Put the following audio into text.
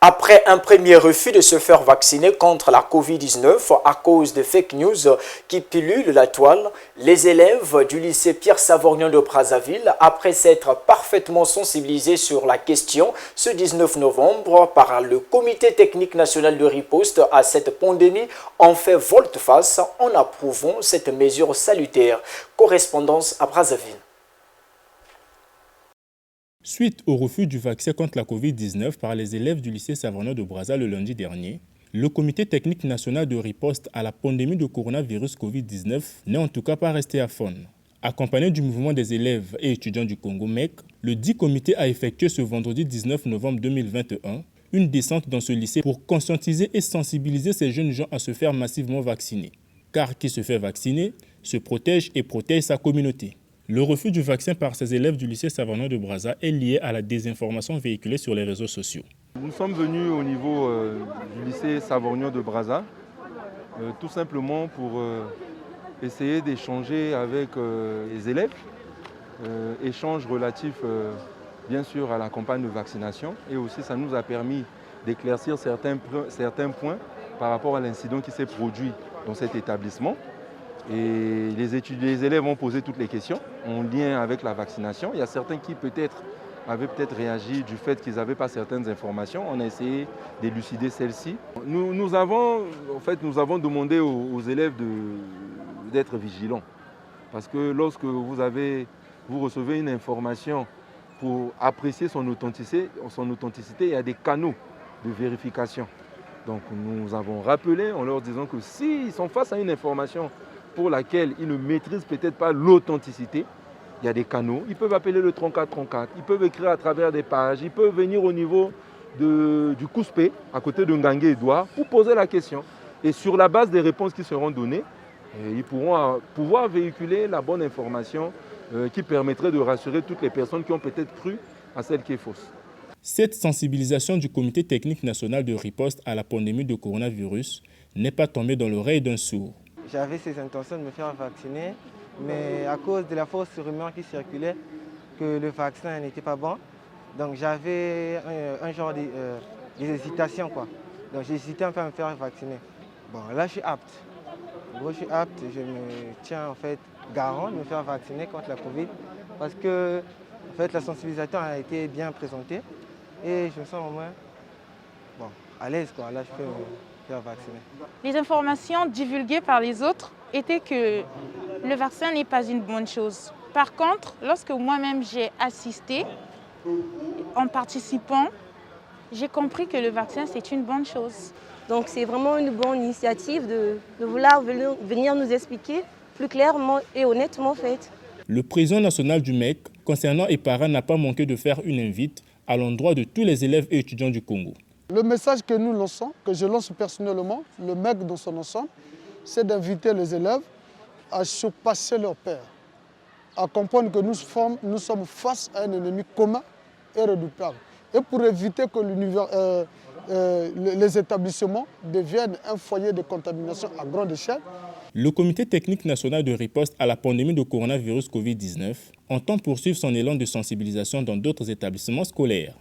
Après un premier refus de se faire vacciner contre la Covid-19 à cause de fake news qui pilulent la toile, les élèves du lycée Pierre-Savorgnan de Brazzaville, après s'être parfaitement sensibilisés sur la question ce 19 novembre par le Comité technique national de riposte à cette pandémie, ont fait volte-face en approuvant cette mesure salutaire. Correspondance à Brazzaville. Suite au refus du vaccin contre la Covid-19 par les élèves du lycée Savorgnan de Brazza le lundi dernier, le Comité technique national de riposte à la pandémie de coronavirus Covid-19 n'est en tout cas pas resté à faune. Accompagné du mouvement des élèves et étudiants du Congo MEC, le dit comité a effectué ce vendredi 19 novembre 2021 une descente dans ce lycée pour conscientiser et sensibiliser ces jeunes gens à se faire massivement vacciner. Car qui se fait vacciner se protège et protège sa communauté. Le refus du vaccin par ces élèves du lycée Savorgnan de Brazza est lié à la désinformation véhiculée sur les réseaux sociaux. Nous sommes venus au niveau du lycée Savorgnan de Brazza, tout simplement pour essayer d'échanger avec les élèves, échanges relatifs bien sûr à la campagne de vaccination, et aussi ça nous a permis d'éclaircir certains points par rapport à l'incident qui s'est produit dans cet établissement. Et les élèves ont posé toutes les questions en lien avec la vaccination. Il y a certains qui avaient réagi du fait qu'ils n'avaient pas certaines informations. On a essayé d'élucider celles-ci. Nous avons demandé aux élèves d'être vigilants. Parce que lorsque vous recevez une information pour apprécier son authenticité, il y a des canaux de vérification. Donc nous avons rappelé en leur disant que s'ils sont face à une information pour laquelle ils ne maîtrisent peut-être pas l'authenticité, il y a des canaux, ils peuvent appeler le 3434, ils peuvent écrire à travers des pages, ils peuvent venir au niveau du Couspé, à côté de Ngangue Edouard, pour poser la question. Et sur la base des réponses qui seront données, ils pourront pouvoir véhiculer la bonne information qui permettrait de rassurer toutes les personnes qui ont peut-être cru à celle qui est fausse. Cette sensibilisation du Comité technique national de riposte à la pandémie de coronavirus n'est pas tombée dans l'oreille d'un sourd. J'avais ces intentions de me faire vacciner, mais à cause de la fausse rumeur qui circulait que le vaccin n'était pas bon, donc j'avais un genre d'hésitation, quoi. Donc j'ai hésité à me faire vacciner. Bon, là je suis apte. Je suis apte, je me tiens en fait garant de me faire vacciner contre la Covid parce que en fait, la sensibilisation a été bien présentée et je me sens au moins à l'aise, quoi. Là je peux vacciner. Les informations divulguées par les autres étaient que le vaccin n'est pas une bonne chose. Par contre, lorsque moi-même j'ai assisté en participant, j'ai compris que le vaccin c'est une bonne chose. Donc c'est vraiment une bonne initiative de vouloir venir nous expliquer plus clairement et honnêtement en fait. Le président national du MEC, concernant EPARA, n'a pas manqué de faire une invite à l'endroit de tous les élèves et étudiants du Congo. Le message que nous lançons, que je lance personnellement, le MEC dans son ensemble, c'est d'inviter les élèves à surpasser leur peur, à comprendre que nous sommes face à un ennemi commun et redoutable. Et pour éviter que les établissements deviennent un foyer de contamination à grande échelle, le Comité technique national de riposte à la pandémie de coronavirus Covid-19 entend poursuivre son élan de sensibilisation dans d'autres établissements scolaires.